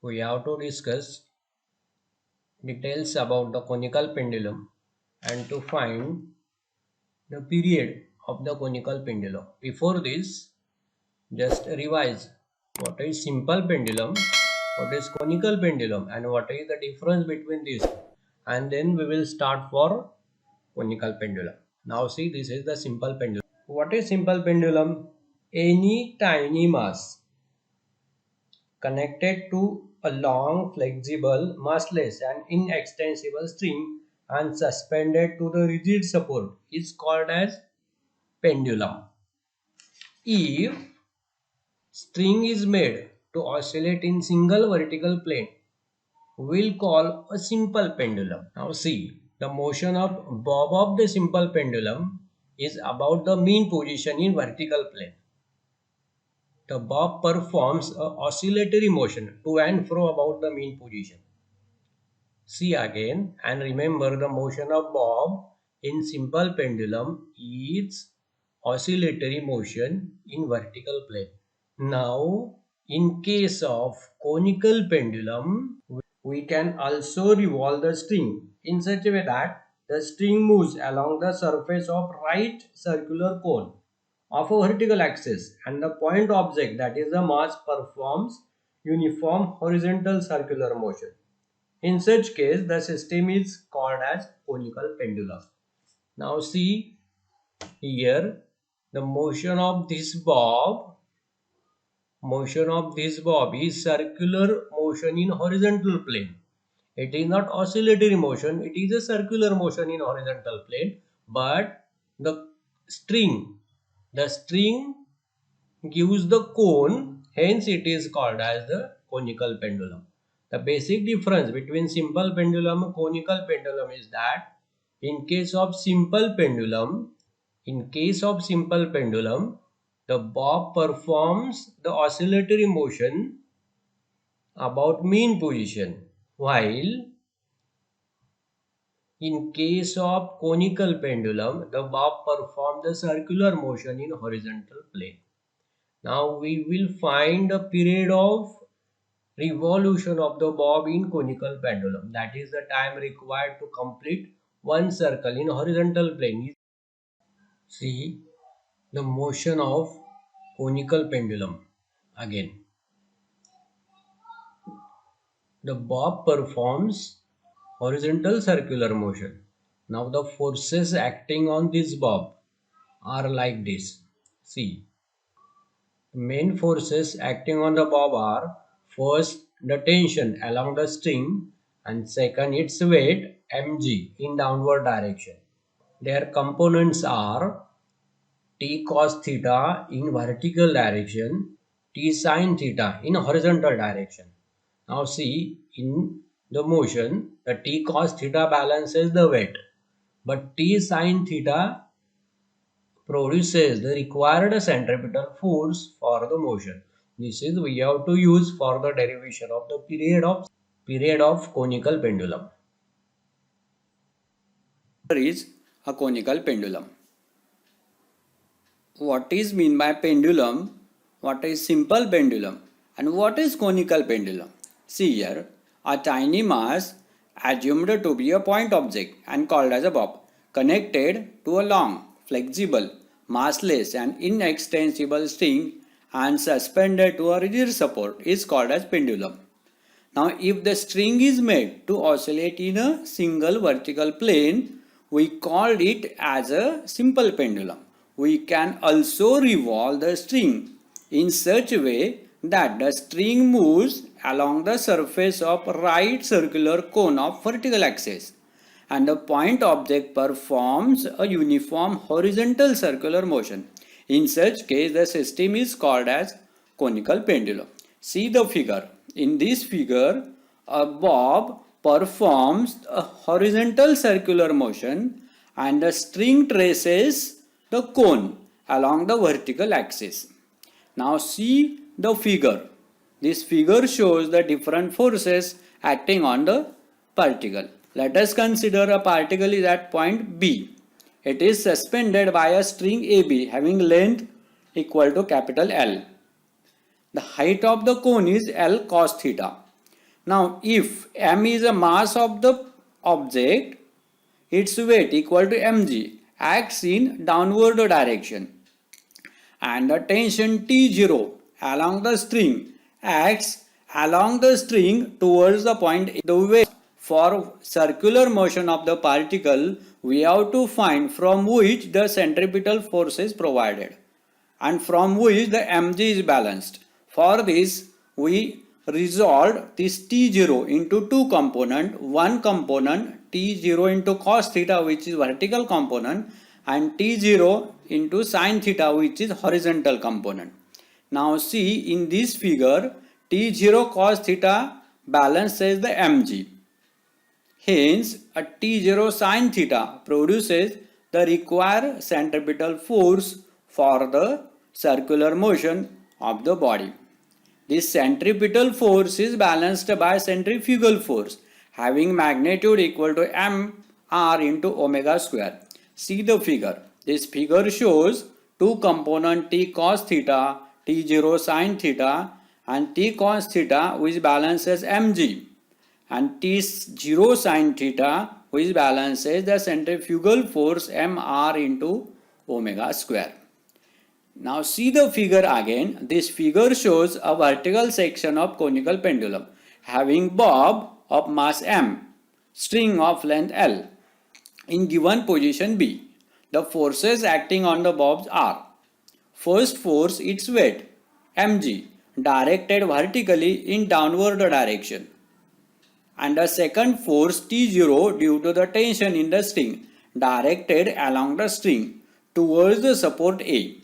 we have to discuss details about the conical pendulum and to find the period of the conical pendulum. Before this, just revise what is simple pendulum, what is conical pendulum, and what is the difference between these. And then we will start for conical pendulum. Now see, this is the simple pendulum. What is simple pendulum? Any tiny mass connected to a long, flexible, massless and inextensible string and suspended to the rigid support is called as pendulum. If string is made to oscillate in single vertical plane, we'll call a simple pendulum. Now see, the motion of bob of the simple pendulum is about the mean position in vertical plane. The bob performs a oscillatory motion to and fro about the mean position. See again and remember the motion of bob in simple pendulum is oscillatory motion in vertical plane. Now in case of conical pendulum, we can also revolve the string in such a way that the string moves along the surface of right circular cone of a vertical axis and the point object, that is the mass, performs uniform horizontal circular motion. In such case, the system is called as conical pendulum. Now see here, the motion of this bob is circular motion in horizontal plane. It is not oscillatory motion, it is a circular motion in horizontal plane, but the string gives the cone, hence it is called as the conical pendulum. The basic difference between simple pendulum and conical pendulum is that in case of simple pendulum, the bob performs the oscillatory motion about mean position, while in case of conical pendulum, the bob performs the circular motion in horizontal plane. Now we will find the period of revolution of the bob in conical pendulum. That is the time required to complete one circle in horizontal plane. See the motion of conical pendulum again. The bob performs horizontal circular motion. Now the forces acting on this bob are like this. See, the main forces acting on the bob are first the tension along the string and second its weight mg in downward direction. Their components are t cos theta in vertical direction, t sin theta in horizontal direction. Now see, in the motion, the t cos theta balances the weight, but t sin theta produces the required centripetal force for the motion. This is we have to use for the derivation of the period of conical pendulum. Here is a conical pendulum. What is mean by pendulum? What is simple pendulum? And what is conical pendulum? See here, a tiny mass assumed to be a point object and called as a bob, connected to a long, flexible, massless and inextensible string and suspended to a rigid support is called as pendulum. Now if the string is made to oscillate in a single vertical plane, we called it as a simple pendulum. We can also revolve the string in such a way that the string moves along the surface of right circular cone of vertical axis and the point object performs a uniform horizontal circular motion. In such case, the system is called as conical pendulum. See the figure. In this figure, a bob performs a horizontal circular motion and the string traces the cone along the vertical axis. Now see the figure. This figure shows the different forces acting on the particle. Let us consider a particle is at point B. It is suspended by a string AB having length equal to capital L. The height of the cone is L cos theta. Now if m is the mass of the object, its weight equal to mg acts in downward direction, and the tension T0 along the string acts along the string towards the point A. The weight for circular motion of the particle we have to find from which the centripetal force is provided and from which the mg is balanced. For this we resolved this T0 into two components. One component T0 into cos theta, which is vertical component, and T0 into sin theta, which is horizontal component. Now see in this figure, T0 cos theta balances the mg. Hence a T0 sin theta produces the required centripetal force for the circular motion of the body. This centripetal force is balanced by centrifugal force having magnitude equal to mr into omega square. See the figure. This figure shows two components T cos theta, T0 sin theta, and T cos theta which balances mg, and T0 sin theta which balances the centrifugal force mr into omega square. Now see the figure again. This figure shows a vertical section of conical pendulum having bob of mass m, string of length L in given position B. The forces acting on the bobs are: first force, its weight mg directed vertically in downward direction, and the second force T0 due to the tension in the string directed along the string towards the support A.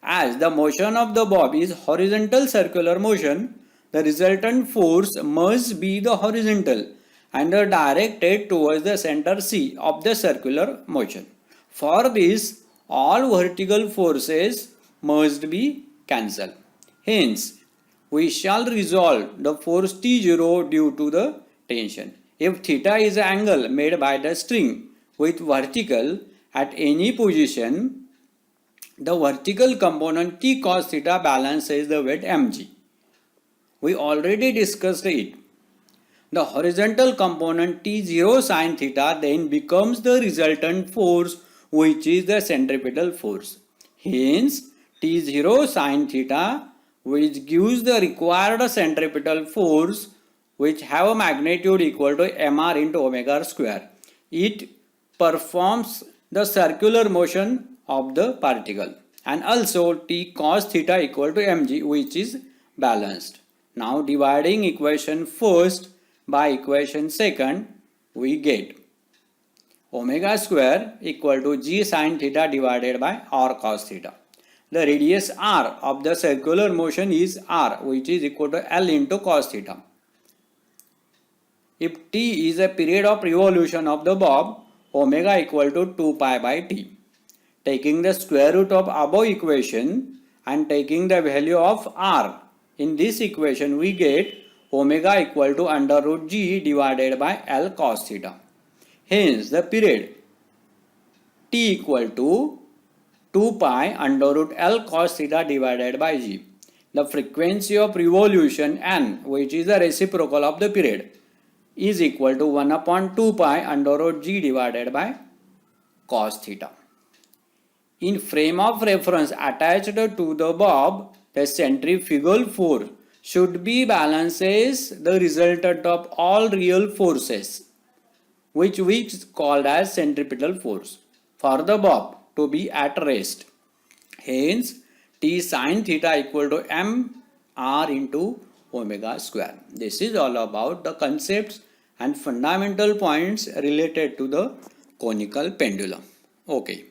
As the motion of the bob is horizontal circular motion, the resultant force must be the horizontal and directed towards the center C of the circular motion. For this, all vertical forces must be cancelled. Hence, we shall resolve the force T0 due to the tension. If theta is the angle made by the string with vertical at any position, the vertical component T cos theta balances the weight mg. We already discussed it. The horizontal component T0 sin theta then becomes the resultant force, which is the centripetal force. Hence, T0 sin theta, which gives the required centripetal force, which have a magnitude equal to mr into omega square. It performs the circular motion of the particle, and also T cos theta equal to mg, which is balanced. Now dividing equation first by equation second, we get omega square equal to g sin theta divided by r cos theta. The radius r of the circular motion is r, which is equal to L into cos theta. If t is a period of revolution of the bob, omega equal to 2 pi by t. Taking the square root of above equation and taking the value of r in this equation, we get omega equal to under root g divided by L cos theta. Hence, the period t equal to 2 pi under root L cos theta divided by g. The frequency of revolution n, which is the reciprocal of the period, is equal to 1 upon 2 pi under root g divided by cos theta. In frame of reference attached to the bob, the centrifugal force should be balances the resultant of all real forces, which is called as centripetal force, for the bob to be at rest. Hence, T sin theta equal to m r into omega square. This is all about the concepts and fundamental points related to the conical pendulum. Okay.